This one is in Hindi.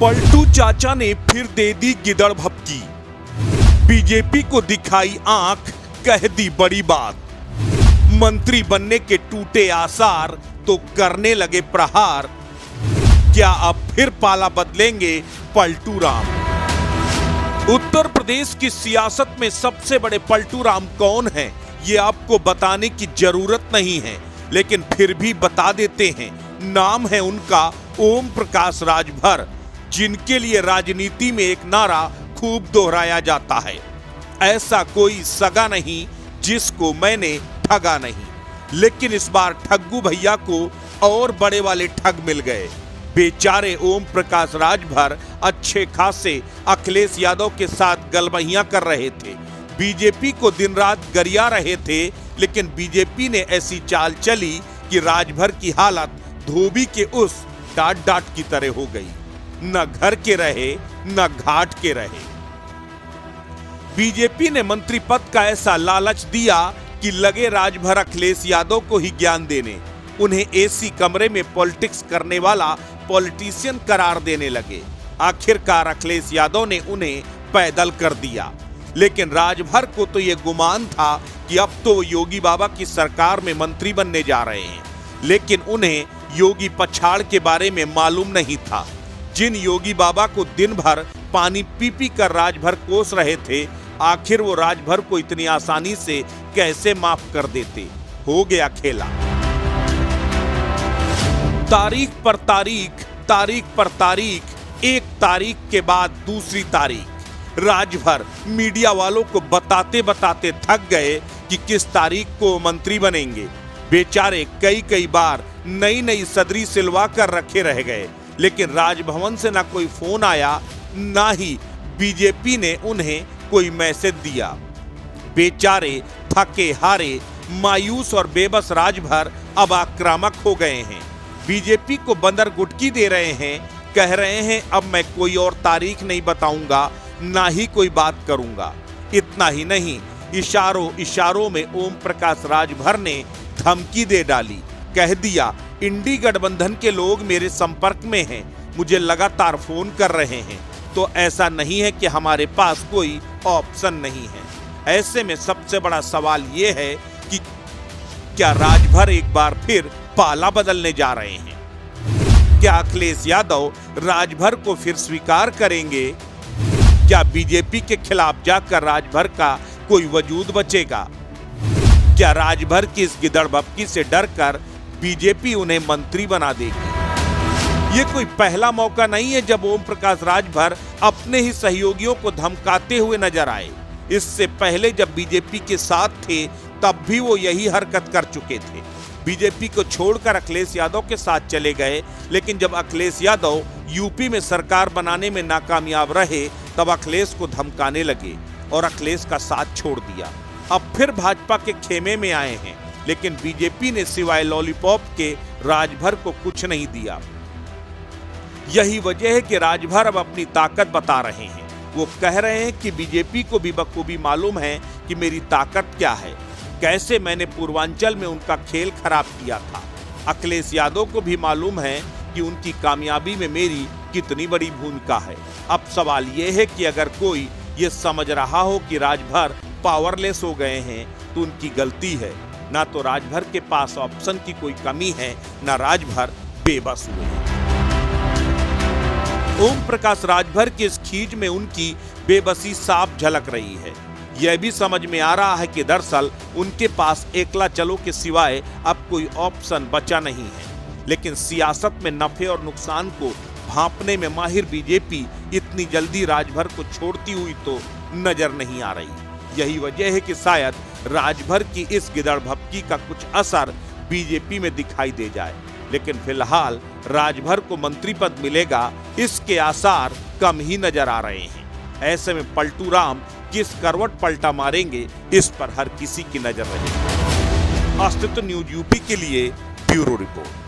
पलटू चाचा ने फिर दे दी गिदड़ भपकी। बीजेपी को दिखाई आंख, कह दी बड़ी बात। मंत्री बनने के टूटे आसार तो करने लगे प्रहार। क्या अब फिर पाला बदलेंगे पलटू राम? उत्तर प्रदेश की सियासत में सबसे बड़े पलटू राम कौन हैं, ये आपको बताने की जरूरत नहीं है, लेकिन फिर भी बता देते हैं। नाम है उनका ओम प्रकाश राजभर, जिनके लिए राजनीति में एक नारा खूब दोहराया जाता है, ऐसा कोई सगा नहीं जिसको मैंने ठगा नहीं। लेकिन इस बार ठग्गू भैया को और बड़े वाले ठग मिल गए। बेचारे ओम प्रकाश राजभर अच्छे खासे अखिलेश यादव के साथ गलबहियां कर रहे थे, बीजेपी को दिन रात गरिया रहे थे, लेकिन बीजेपी ने ऐसी चाल चली कि राजभर की हालत धोबी के उस डांट डांट की तरह हो गई। न घर के रहे न घाट के रहे। बीजेपी ने मंत्री पद का ऐसा लालच दिया कि लगे राजभर अखिलेश यादव को ही ज्ञान देने। उन्हें एसी कमरे में पॉलिटिक्स करने वाला पॉलिटिशियन करार देने लगे। आखिरकार अखिलेश यादव ने उन्हें पैदल कर दिया। लेकिन राजभर को तो यह गुमान था कि अब तो वो योगी बाबा की सरकार में मंत्री बनने जा रहे हैं, लेकिन उन्हें योगी पछाड़ के बारे में मालूम नहीं था। जिन योगी बाबा को दिन भर पानी पी पी कर राजभर कोस रहे थे, आखिर वो राजभर को इतनी आसानी से कैसे माफ कर देते। हो गया खेला। तारीख पर तारीख, तारीख पर तारीख, एक तारीख के बाद दूसरी तारीख। राजभर मीडिया वालों को बताते बताते थक गए कि किस तारीख को मंत्री बनेंगे। बेचारे कई बार नई नई सदरी सिलवा कर रखे रह गए, लेकिन राजभवन से ना कोई फोन आया, ना ही बीजेपी ने उन्हें कोई मैसेज दिया। बेचारे थके हारे, मायूस और बेबस राजभर अब आक्रामक हो गए हैं। बीजेपी को बंदर गुटकी दे रहे हैं, कह रहे हैं अब मैं कोई और तारीख नहीं बताऊंगा, ना ही कोई बात करूंगा। इतना ही नहीं, इशारों इशारों में ओम प्रकाश राजभर ने धमकी दे डाली। कह दिया इंडी गठबंधन के लोग मेरे संपर्क में हैं, मुझे लगातार फोन कर रहे हैं, तो ऐसा नहीं है कि हमारे पास कोई ऑप्शन नहीं है। ऐसे में सबसे बड़ा सवाल यह है कि क्या राजभर एक बार फिर पाला बदलने जा रहे हैं? क्या अखिलेश यादव राजभर को फिर स्वीकार करेंगे? क्या बीजेपी के खिलाफ जाकर राजभर का कोई वजूद बचेगा? क्या राजभर की इस गिदड़ भपकी से डरकर बीजेपी उन्हें मंत्री बना देगी? ये कोई पहला मौका नहीं है जब ओम प्रकाश राजभर अपने ही सहयोगियों को धमकाते हुए नजर आए। इससे पहले जब बीजेपी के साथ थे, तब भी वो यही हरकत कर चुके थे। बीजेपी को छोड़कर अखिलेश यादव के साथ चले गए, लेकिन जब अखिलेश यादव यूपी में सरकार बनाने में नाकामयाब रहे, तब अखिलेश को धमकाने लगे और अखिलेश का साथ छोड़ दिया। अब फिर भाजपा के खेमे में आए हैं, लेकिन बीजेपी ने सिवाय लॉलीपॉप के राजभर को कुछ नहीं दिया। यही वजह है कि राजभर अब अपनी ताकत बता रहे हैं। वो कह रहे हैं कि बीजेपी को भी बखूबी मालूम है कि मेरी ताकत क्या है, कैसे मैंने पूर्वांचल में उनका खेल खराब किया था। अखिलेश यादव को भी मालूम है कि उनकी कामयाबी में मेरी कितनी बड़ी भूमिका है। अब सवाल यह है कि अगर कोई ये समझ रहा हो कि राजभर पावरलेस हो गए हैं, तो उनकी गलती है। ना तो राजभर के पास ऑप्शन की कोई कमी है, ना राजभर बेबस हुए हैं। ओम प्रकाश राजभर की इस खींच में उनकी बेबसी साफ झलक रही है। यह भी समझ में आ रहा है कि दरअसल उनके पास एकला चलो के सिवाय अब कोई ऑप्शन बचा नहीं है। लेकिन सियासत में नफे और नुकसान को भांपने में माहिर बीजेपी इतनी जल्दी राजभर को छोड़ती हुई तो नजर नहीं आ रही। यही वजह है कि शायद राजभर की इस गिदड़ भपकी का कुछ असर बीजेपी में दिखाई दे जाए, लेकिन फिलहाल राजभर को मंत्री पद मिलेगा, इसके आसार कम ही नजर आ रहे हैं। ऐसे में पलटू राम किस करवट पलटा मारेंगे, इस पर हर किसी की नजर रहेगी। अस्तित्व न्यूज यूपी के लिए ब्यूरो रिपोर्ट।